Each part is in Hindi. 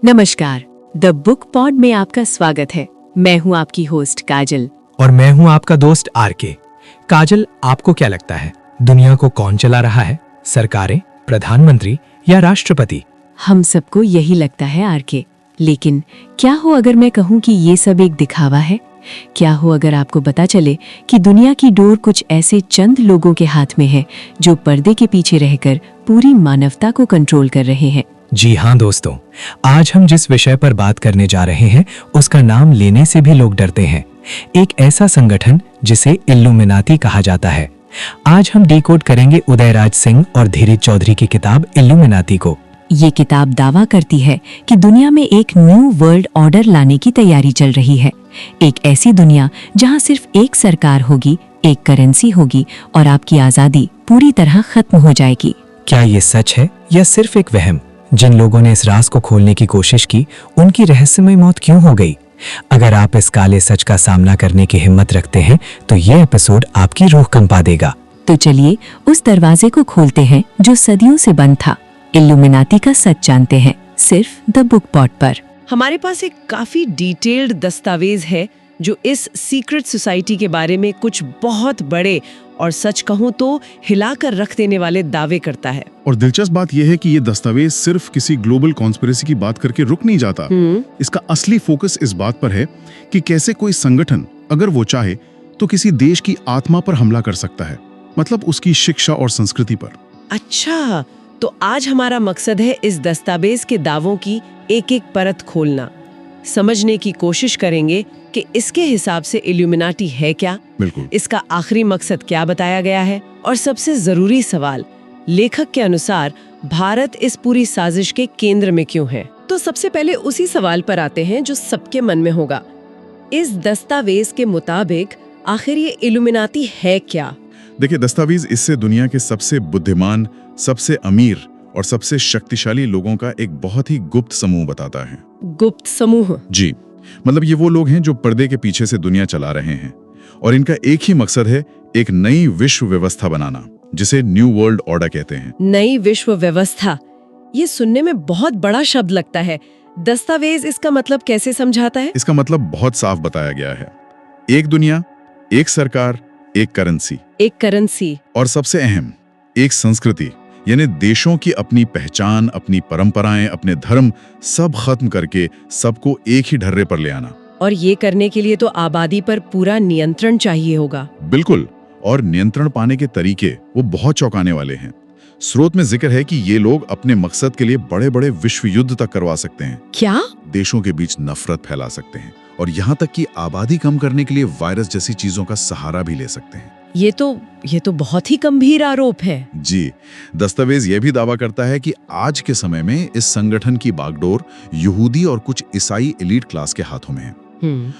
नमस्कार, द बुक पॉड में आपका स्वागत है। मैं हूं आपकी होस्ट काजल। और मैं हूं आपका दोस्त आरके। काजल, आपको क्या लगता है दुनिया को कौन चला रहा है? सरकारें, प्रधानमंत्री या राष्ट्रपति? हम सबको यही लगता है आरके, लेकिन क्या हो अगर मैं कहूं कि ये सब एक दिखावा है? क्या हो अगर आपको पता चले कि दुनिया की डोर कुछ ऐसे चंद लोगों के हाथ में है जो पर्दे के पीछे रहकर पूरी मानवता को कंट्रोल कर रहे हैं। जी हाँ दोस्तों, आज हम जिस विषय पर बात करने जा रहे हैं उसका नाम लेने से भी लोग डरते हैं। एक ऐसा संगठन जिसे इल्यूमिनाती कहा जाता है। आज हम डिकोड करेंगे उदयराज सिंह और धीरज चौधरी की किताब इल्यूमिनाती को। ये किताब दावा करती है कि दुनिया में एक न्यू वर्ल्ड ऑर्डर लाने की तैयारी चल रही है। एक ऐसी दुनिया जहां सिर्फ एक सरकार होगी, एक करेंसी होगी और आपकी आजादी पूरी तरह खत्म हो जाएगी। क्या ये सच है या सिर्फ एक वहम? जिन लोगों ने इस राज को खोलने की कोशिश की, उनकी रहस्यमय मौत क्यों हो गई? अगर आप इस काले सच का सामना करने की हिम्मत रखते हैं तो ये एपिसोड आपकी रूह कंपा देगा। तो चलिए उस दरवाजे को खोलते हैं जो सदियों से बंद था। इल्यूमिनाती का सच जानते हैं सिर्फ द बुक पॉड पर। हमारे पास एक काफी डिटेल्ड दस्तावेज है जो इस सीक्रेट सोसाइटी के बारे में कुछ बहुत बड़े और सच कहूं तो हिलाकर रख देने वाले दावे करता है। और दिलचस्प बात यह है कि ये दस्तावेज सिर्फ किसी ग्लोबल कॉन्स्पिरेसी की बात करके रुक नहीं जाता। इसका असली फोकस इस बात पर है कि कैसे कोई संगठन, अगर वो चाहे, तो किसी देश की आत्मा पर हमला कर सकता है, मतलब उसकी शिक्षा और संस्कृति पर। अच्छा, तो आज हमारा मकसद है इस दस्तावेज के दावों की एक एक परत खोलना। समझने की कोशिश करेंगे कि इसके हिसाब से इल्यूमिनाटी है क्या, बिल्कुल, इसका आखिरी मकसद क्या बताया गया है, और सबसे जरूरी सवाल, लेखक के अनुसार भारत इस पूरी साजिश के केंद्र में क्यों है। तो सबसे पहले उसी सवाल पर आते हैं जो सबके मन में होगा। इस दस्तावेज के मुताबिक आखिर ये इल्यूमिनाटी है क्या? देखिए, दस्तावेज इससे दुनिया के सबसे बुद्धिमान, सबसे अमीर और सबसे शक्तिशाली लोगों का एक बहुत ही गुप्त समूह बताता है। गुप्त समूह? जी, मतलब ये वो लोग हैं जो पर्दे के पीछे से दुनिया चला रहे हैं, और इनका एक ही मकसद है, एक नई विश्व व्यवस्था बनाना, जिसे न्यू वर्ल्ड ऑर्डर कहते हैं। नई विश्व व्यवस्था, ये सुनने में बहुत बड़ा शब्द लगता है। दस्तावेज इसका मतलब कैसे समझाता है? इसका मतलब बहुत साफ बताया गया है। एक दुनिया, एक सरकार, एक करेंसी। एक करेंसी और सबसे अहम, एक संस्कृति, यानी देशों की अपनी पहचान, अपनी परंपराएं, अपने धर्म, सब खत्म करके सबको एक ही ढर्रे पर ले आना। और ये करने के लिए तो आबादी पर पूरा नियंत्रण चाहिए होगा। बिल्कुल, और नियंत्रण पाने के तरीके वो बहुत चौंकाने वाले हैं। स्रोत में जिक्र है कि ये लोग अपने मकसद के लिए बड़े बड़े विश्व युद्ध तक करवा सकते हैं। क्या? देशों के बीच नफरत फैला सकते हैं, और यहाँ तक कि आबादी कम करने के लिए वायरस जैसी चीजों का सहारा भी ले सकते हैं। ये तो बहुत ही गंभीर आरोप है। जी, दस्तावेज यह भी दावा करता है कि आज के समय में इस संगठन की बागडोर यहूदी और कुछ ईसाई एलीट क्लास के हाथों में है।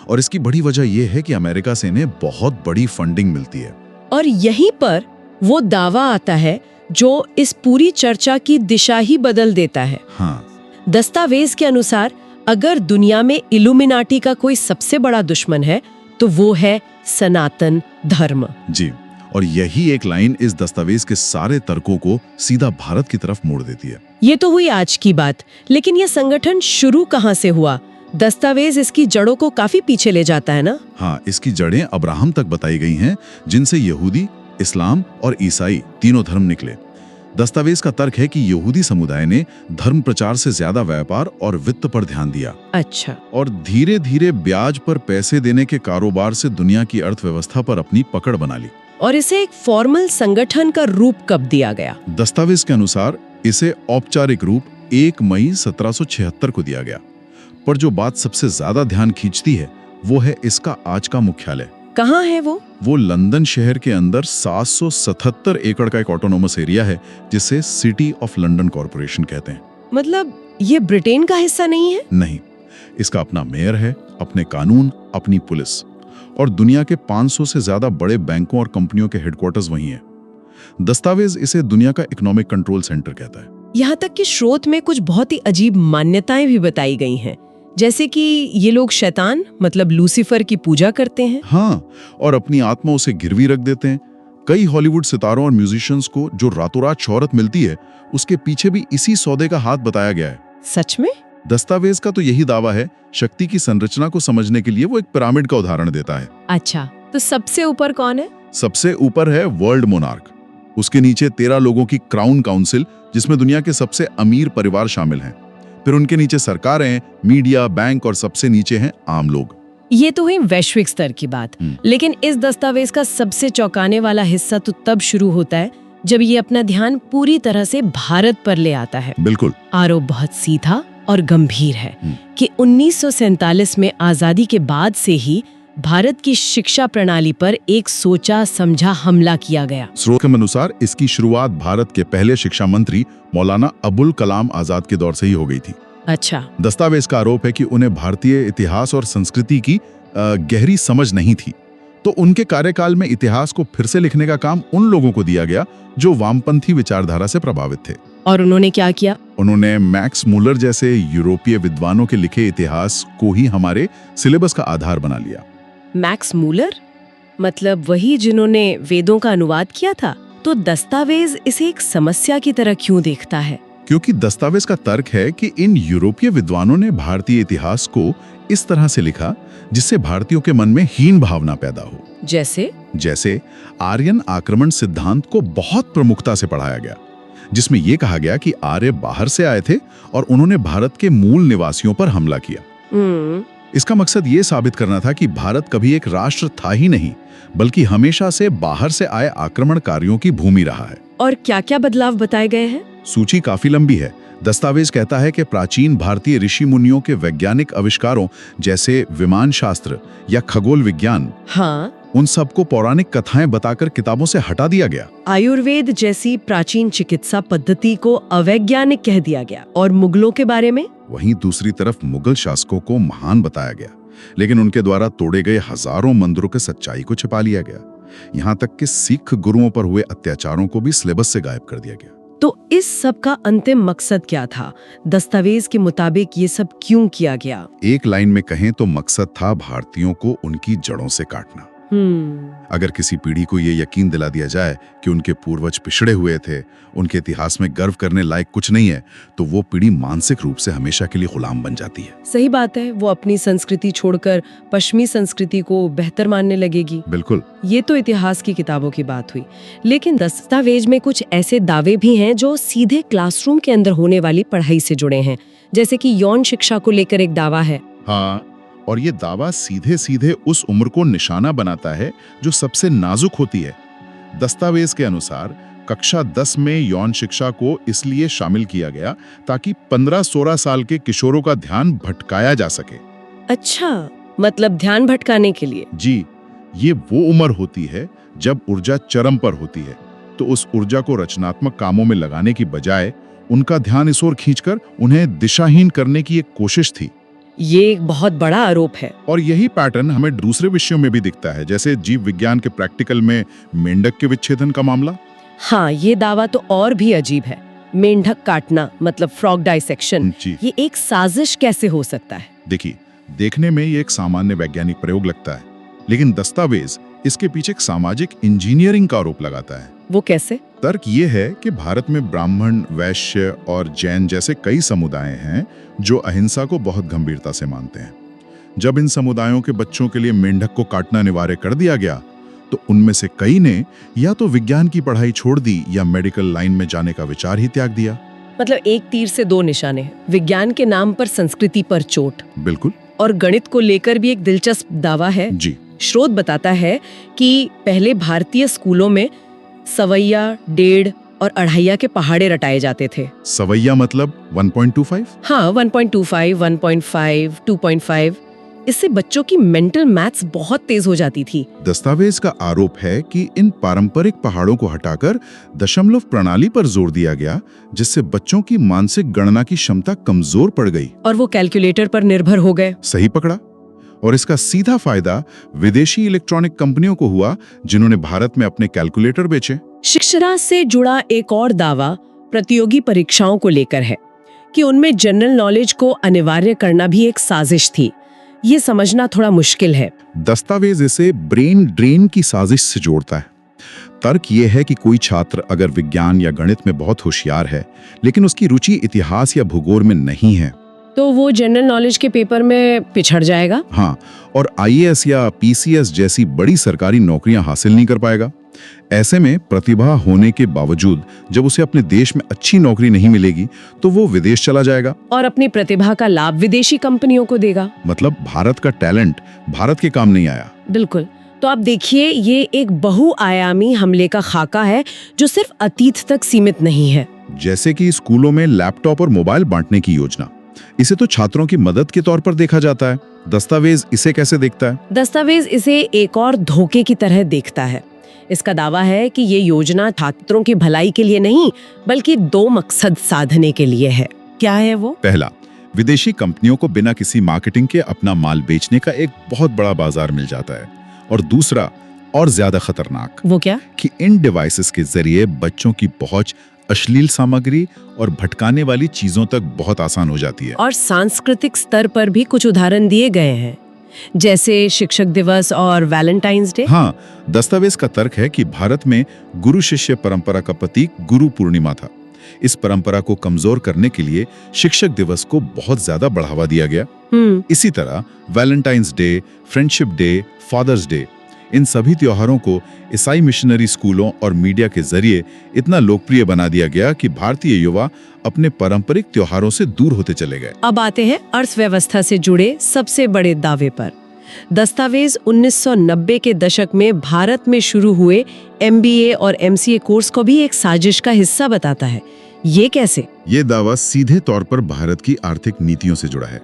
और इसकी बड़ी वजह यह है कि अमेरिका से इन्हें बहुत बड़ी फंडिंग मिलती है। और यहीं पर वो दावा आता है जो इस पूरी चर्चा की दिशा ही बदल देता है। हाँ, दस्तावेज के अनुसार अगर दुनिया में इल्यूमिनाटी का कोई सबसे बड़ा दुश्मन है तो वो है सनातन धर्म। जी, और यही एक लाइन इस दस्तावेज के सारे तर्कों को सीधा भारत की तरफ मोड़ देती है। ये तो हुई आज की बात, लेकिन ये संगठन शुरू कहाँ से हुआ? दस्तावेज इसकी जड़ों को काफी पीछे ले जाता है ना? हाँ, इसकी जड़ें अब्राहम तक बताई गई हैं, जिनसे यहूदी, इस्लाम और ईसाई तीनों धर्म निकले। दस्तावेज का तर्क है कि यहूदी समुदाय ने धर्म प्रचार से ज्यादा व्यापार और वित्त पर ध्यान दिया। अच्छा। और धीरे धीरे ब्याज पर पैसे देने के कारोबार से दुनिया की अर्थव्यवस्था पर अपनी पकड़ बना ली। और इसे एक फॉर्मल संगठन का रूप कब दिया गया? दस्तावेज के अनुसार इसे औपचारिक रूप 1 मई 1776 को दिया गया। पर जो बात सबसे ज्यादा ध्यान खींचती है वो है इसका आज का मुख्यालय। कहाँ है वो? वो लंदन शहर के अंदर 777 एकड़ का एक ऑटोनोमस एरिया है, जिसे सिटी ऑफ लंदन कॉर्पोरेशन कहते हैं। मतलब ये ब्रिटेन का हिस्सा नहीं है? नहीं, इसका अपना मेयर है, अपने कानून, अपनी पुलिस, और दुनिया के 500 से ज्यादा बड़े बैंकों और कंपनियों के हेडक्वार्टर्स वहीं हैं। दस्तावेज इसे दुनिया का इकोनॉमिक कंट्रोल सेंटर कहता है। यहाँ तक कि स्रोत में कुछ बहुत ही अजीब मान्यताएं भी बताई गई हैं, जैसे कि ये लोग शैतान मतलब लूसीफर की पूजा करते हैं। हाँ, और अपनी आत्मा उसे गिरवी रख देते हैं। कई हॉलीवुड सितारों और म्यूजिशियंस को जो रातों रात शोहरत मिलती है, उसके पीछे भी इसी सौदे का हाथ बताया गया है। सच में? दस्तावेज का तो यही दावा है। शक्ति की संरचना को समझने के लिए वो एक पिरामिड का उदाहरण देता है। अच्छा, तो सबसे ऊपर कौन है? सबसे ऊपर है वर्ल्ड मोनार्क। उसके नीचे 13 लोगों की क्राउन काउंसिल, जिसमें दुनिया के सबसे अमीर परिवार शामिल हैं। फिर उनके नीचे सरकारें, मीडिया, बैंक और सबसे नीचे हैं आम लोग। ये तो हुई वैश्विक स्तर की बात, लेकिन इस दस्तावेज का सबसे चौंकाने वाला हिस्सा तो तब शुरू होता है जब ये अपना ध्यान पूरी तरह से भारत पर ले आता है। बिल्कुल। आरोप बहुत सीधा और गंभीर है कि 1947 में आजादी के बाद से ही भारत की शिक्षा प्रणाली पर एक सोचा समझा हमला किया गया। स्रोत के अनुसार इसकी शुरुआत भारत के पहले शिक्षा मंत्री मौलाना अबुल कलाम आजाद के दौर से ही हो गई थी। अच्छा। दस्तावेज का आरोप है कि उन्हें भारतीय इतिहास और संस्कृति की गहरी समझ नहीं थी, तो उनके कार्यकाल में इतिहास को फिर से लिखने का काम उन लोगों को दिया गया जो वामपंथी विचारधारा से प्रभावित थे। और उन्होंने क्या किया? उन्होंने मैक्स मूलर जैसे यूरोपीय विद्वानों के लिखे इतिहास को ही हमारे सिलेबस का आधार बना लिया। Max Muller? मतलब वही जिन्होंने वेदों का अनुवाद किया था? तो दस्तावेज इसे एक समस्या की तरह क्यों देखता है? क्योंकि दस्तावेज का तर्क है कि इन यूरोपीय विद्वानों ने भारतीय इतिहास को इस तरह से लिखा जिससे भारतीयों के मन में हीन भावना पैदा हो। जैसे आर्यन आक्रमण सिद्धांत को बहुत प्रमुखता से पढ़ाया गया, जिसमें यह कहा गया कि आर्य बाहर से आए थे और उन्होंने भारत के मूल निवासियों पर हमला किया। इसका मकसद ये साबित करना था कि भारत कभी एक राष्ट्र था ही नहीं, बल्कि हमेशा से बाहर से आए आक्रमणकारियों की भूमि रहा है। और क्या-क्या बदलाव बताए गए हैं? सूची काफी लंबी है। दस्तावेज कहता है कि प्राचीन भारतीय ऋषि मुनियों के वैज्ञानिक आविष्कारों जैसे विमान शास्त्र या खगोल विज्ञान, उन सबको पौराणिक कथाएं बताकर किताबों से हटा दिया गया। आयुर्वेद जैसी प्राचीन चिकित्सा पद्धति को अवैज्ञानिक कह दिया गया। और मुगलों के बारे में? वहीं दूसरी तरफ मुगल शासकों को महान बताया गया, लेकिन उनके द्वारा तोड़े गए हजारों मंदिरों की सच्चाई को छिपा लिया गया। यहाँ तक कि सिख गुरुओं पर हुए अत्याचारों को भी सिलेबस से गायब कर दिया गया। तो इस सब का अंतिम मकसद क्या था? दस्तावेज के मुताबिक ये सब क्यों किया गया? एक लाइन में कहें तो मकसद था भारतीयों को उनकी जड़ों से काटना। अगर किसी पीढ़ी को ये यकीन दिला दिया जाए कि उनके पूर्वज पिछड़े हुए थे, उनके इतिहास में गर्व करने लायक कुछ नहीं है, तो वो पीढ़ी मानसिक रूप से हमेशा के लिए गुलाम बन जाती है। सही बात है, वो अपनी संस्कृति छोड़कर पश्चिमी संस्कृति को बेहतर मानने लगेगी। बिल्कुल। ये तो इतिहास की किताबों की बात हुई, लेकिन दस्तावेज में कुछ ऐसे दावे भी हैं जो सीधे क्लासरूम के अंदर होने वाली पढ़ाई से जुड़े हैं, जैसे कि यौन शिक्षा को लेकर एक दावा है। हाँ, और ये दावा सीधे सीधे उस उम्र को निशाना बनाता है जो सबसे नाजुक होती है। दस्तावेज के अनुसार कक्षा 10 में यौन शिक्षा को इसलिए शामिल किया गया ताकि 15-16 साल के किशोरों का ध्यान भटकाया जा सके। अच्छा, मतलब ध्यान भटकाने के लिए? जी, ये वो उम्र होती है जब ऊर्जा चरम पर होती है, तो उस ऊर्जा को रचनात्मक कामों में लगाने की बजाय उनका ध्यान इस ओर खींचकर उन्हें दिशाहीन करने की एक कोशिश थी। ये एक बहुत बड़ा आरोप है। और यही पैटर्न हमें दूसरे विषयों में भी दिखता है, जैसे जीव विज्ञान के प्रैक्टिकल में मेंढक के विच्छेदन का मामला। हाँ, ये दावा तो और भी अजीब है। मेंढक काटना मतलब फ्रॉग डाइसेक्शन, ये एक साजिश कैसे हो सकता है? देखिए, देखने में ये एक सामान्य वैज्ञानिक प्रयोग लगता है, लेकिन दस्तावेज इसके पीछे एक सामाजिक इंजीनियरिंग का आरोप लगाता है। वो कैसे? तर्क ये है कि भारत में ब्राह्मण, वैश्य और जैन जैसे कई समुदाय हैं जो अहिंसा को बहुत गंभीरता से मानते हैं। जब इन समुदायों के बच्चों के लिए मेंढक को काटना अनिवार्य कर दिया गया, तो उनमें से कई ने या तो विज्ञान की पढ़ाई छोड़ दी या मेडिकल लाइन में जाने का विचार ही त्याग दिया। मतलब एक तीर से दो निशाने, विज्ञान के नाम पर संस्कृति पर चोट। बिल्कुल। और गणित को लेकर भी एक दिलचस्प दावा है। जी। स्रोत बताता है कि पहले भारतीय स्कूलों में सवैया, डेढ़ और अढ़ाइया के पहाड़े रटाए जाते थे। सवैया मतलब 1.25? हाँ, 1.25, 1.5, 2.5। इससे बच्चों की मेंटल मैथ्स बहुत तेज हो जाती थी। दस्तावेज का आरोप है कि इन पारंपरिक पहाड़ों को हटाकर दशमलव प्रणाली पर जोर दिया गया, जिससे बच्चों की मानसिक गणना की क्षमता कमजोर पड़ गई और वो कैलकुलेटर पर निर्भर हो गए। सही पकड़ा। और इसका सीधा फायदा विदेशी इलेक्ट्रॉनिक कंपनियों को हुआ, जिन्होंने भारत में अपने कैलकुलेटर बेचे। शिक्षा से जुड़ा एक और दावा प्रतियोगी परीक्षाओं को लेकर है कि उनमें जनरल नॉलेज को अनिवार्य करना भी एक साजिश थी। ये समझना थोड़ा मुश्किल है। दस्तावेज इसे ब्रेन ड्रेन की साजिश से जोड़ता है। तर्क ये है कि कोई छात्र अगर विज्ञान या गणित में बहुत होशियार है, लेकिन उसकी रुचि इतिहास या भूगोल में नहीं है, तो वो जनरल नॉलेज के पेपर में पिछड़ जाएगा। हाँ, और आईएएस या पीसीएस जैसी बड़ी सरकारी नौकरियां हासिल नहीं कर पाएगा। ऐसे में प्रतिभा होने के बावजूद जब उसे अपने देश में अच्छी नौकरी नहीं मिलेगी तो वो विदेश चला जाएगा और अपनी प्रतिभा का लाभ विदेशी कंपनियों को देगा। मतलब भारत का टैलेंट भारत के काम नहीं आया। बिल्कुल। तो आप देखिए, ये एक बहुआयामी हमले का खाका है जो सिर्फ अतीत तक सीमित नहीं है। जैसे कि स्कूलों में लैपटॉप और मोबाइल बांटने की योजना, इसे तो छात्रों की मदद के तौर पर देखा जाता है। दस्तावेज इसे कैसे देखता है? दस्तावेज इसे एक और धोखे की तरह देखता है। इसका दावा है कि ये योजना छात्रों की भलाई के लिए नहीं बल्कि 2 मकसद साधने के लिए है। क्या है वो? पहला, विदेशी कंपनियों को बिना किसी मार्केटिंग के अपना माल बेचने का एक बहुत बड़ा बाजार मिल जाता है। और दूसरा और ज्यादा खतरनाक, वो क्या? कि इन डिवाइसेस के जरिए बच्चों की पहुंच अश्लील सामग्री और भटकाने वाली चीजों तक बहुत आसान हो जाती है। और सांस्कृतिक स्तर पर भी कुछ उदाहरण दिए गए हैं, जैसे शिक्षक दिवस और वैलेंटाइंस डे। हाँ, दस्तावेज का तर्क है कि भारत में गुरु शिष्य परंपरा का प्रतीक गुरु पूर्णिमा था। इस परंपरा को कमजोर करने के लिए शिक्षक दिवस को बहुत ज्यादा बढ़ावा दिया गया। इसी तरह Valentine's Day, Friendship Day, Father's Day, इन सभी त्योहारों को ईसाई मिशनरी स्कूलों और मीडिया के जरिए इतना लोकप्रिय बना दिया गया कि भारतीय युवा अपने पारंपरिक त्योहारों से दूर होते चले गए। अब आते हैं अर्थव्यवस्था से जुड़े सबसे बड़े दावे पर। दस्तावेज 1990 के दशक में भारत में शुरू हुए MBA और MCA कोर्स को भी एक साजिश का हिस्सा बताता है। ये कैसे? ये दावा सीधे तौर पर भारत की आर्थिक नीतियों से जुड़ा है।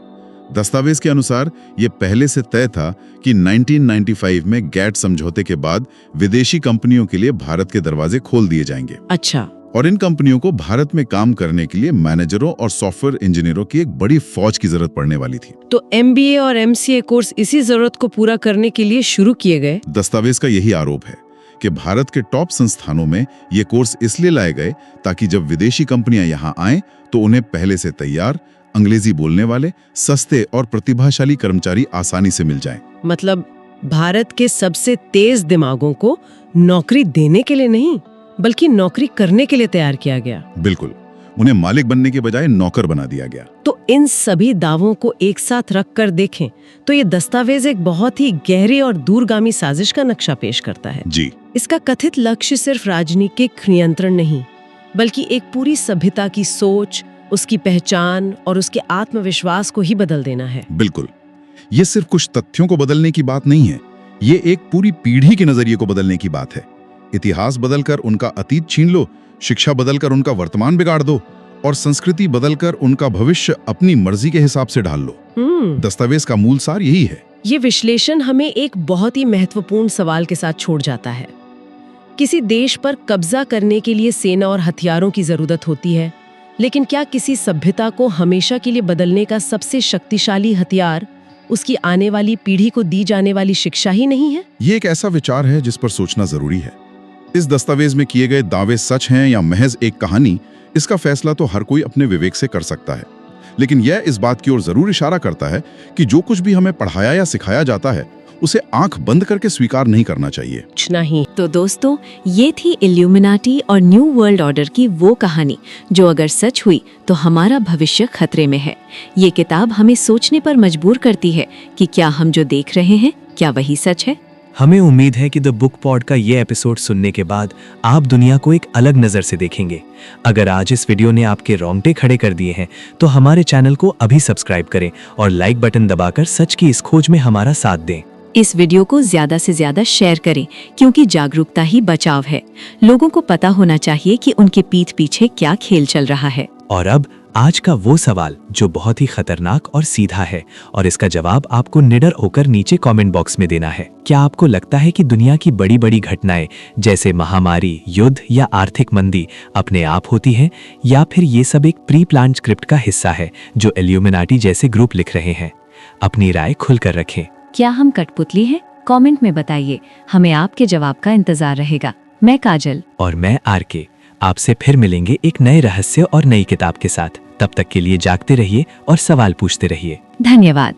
दस्तावेज के अनुसार ये पहले से तय था कि 1995 में गैट समझौते के बाद विदेशी कंपनियों के लिए भारत के दरवाजे खोल दिए जाएंगे। अच्छा। और इन कंपनियों को भारत में काम करने के लिए मैनेजरों और सॉफ्टवेयर इंजीनियरों की एक बड़ी फौज की जरूरत पड़ने वाली थी। तो MBA और MCA कोर्स इसी जरूरत को पूरा करने के लिए शुरू किए गए। दस्तावेज का यही आरोप है कि भारत के टॉप संस्थानों में ये कोर्स इसलिए लाए गए ताकि जब विदेशी कंपनियां यहाँ आएं तो उन्हें पहले से तैयार अंग्रेजी बोलने वाले सस्ते और प्रतिभाशाली कर्मचारी आसानी से मिल जाएं। मतलब भारत के सबसे तेज दिमागों को नौकरी देने के लिए नहीं बल्कि नौकरी करने के लिए तैयार किया गया। बिल्कुल, उन्हें मालिक बनने के बजाय नौकर बना दिया गया। तो इन सभी दावों को एक साथ रखकर देखें तो ये दस्तावेज एक बहुत ही गहरी और दूरगामी साजिश का नक्शा पेश करता है। जी। इसका कथित लक्ष्य सिर्फ राजनीतिक नियंत्रण नहीं बल्कि एक पूरी सभ्यता की सोच, उसकी पहचान और उसके आत्मविश्वास को ही बदल देना है। बिल्कुल, ये सिर्फ कुछ तथ्यों को बदलने की बात नहीं है, ये एक पूरी पीढ़ी के नजरिए को बदलने की बात है। इतिहास बदलकर उनका अतीत छीन लो, शिक्षा बदलकर उनका वर्तमान बिगाड़ दो और संस्कृति बदलकर उनका भविष्य अपनी मर्जी के हिसाब से ढाल लो। दस्तावेज का मूल सार यही है। ये विश्लेषण हमें एक बहुत ही महत्वपूर्ण सवाल के साथ छोड़ जाता है। किसी देश पर कब्जा करने के लिए सेना और हथियारों की जरूरत होती है, लेकिन क्या किसी सभ्यता को हमेशा के लिए बदलने का सबसे शक्तिशाली हथियार उसकी आने वाली पीढ़ी को दी जाने वाली शिक्षा ही नहीं है? ये एक ऐसा विचार है जिस पर सोचना जरूरी है। इस दस्तावेज में किए गए दावे सच हैं या महज एक कहानी, इसका फैसला तो हर कोई अपने विवेक से कर सकता है। लेकिन यह इस बात की ओर जरूर इशारा करता है कि जो कुछ भी हमें पढ़ाया या सिखाया जाता है उसे आंख बंद करके स्वीकार नहीं करना चाहिए। कुछ नहीं। तो दोस्तों, ये थी इल्यूमिनाटी और न्यू वर्ल्ड ऑर्डर की वो कहानी जो अगर सच हुई तो हमारा भविष्य खतरे में है। ये किताब हमें सोचने पर मजबूर करती है कि क्या हम जो देख रहे हैं क्या वही सच है। हमें उम्मीद है कि द बुक पॉड का ये एपिसोड सुनने के बाद आप दुनिया को एक अलग नजर से देखेंगे। अगर आज इस वीडियो ने आपके रोंगटे खड़े कर दिए हैं तो हमारे चैनल को अभी सब्सक्राइब करें और लाइक बटन दबाकर सच की इस खोज में हमारा साथ दें। इस वीडियो को ज्यादा से ज्यादा शेयर करें क्योंकि जागरूकता ही बचाव है। लोगों को पता होना चाहिए कि उनके पीठ पीछे क्या खेल चल रहा है। और अब आज का वो सवाल जो बहुत ही खतरनाक और सीधा है और इसका जवाब आपको निडर होकर नीचे कमेंट बॉक्स में देना है। क्या आपको लगता है कि दुनिया की बड़ी बड़ी घटनाएं जैसे महामारी, युद्ध या आर्थिक मंदी अपने आप होती हैं या फिर ये सब एक प्री प्लान स्क्रिप्ट का हिस्सा है जो इल्यूमिनाटी जैसे ग्रुप लिख रहे हैं? अपनी राय खुलकर रखें। क्या हम कठपुतली हैं? कमेंट में बताइए, हमें आपके जवाब का इंतजार रहेगा। मैं काजल और मैं आरके आपसे फिर मिलेंगे एक नए रहस्य और नई किताब के साथ। तब तक के लिए जागते रहिए और सवाल पूछते रहिए। धन्यवाद।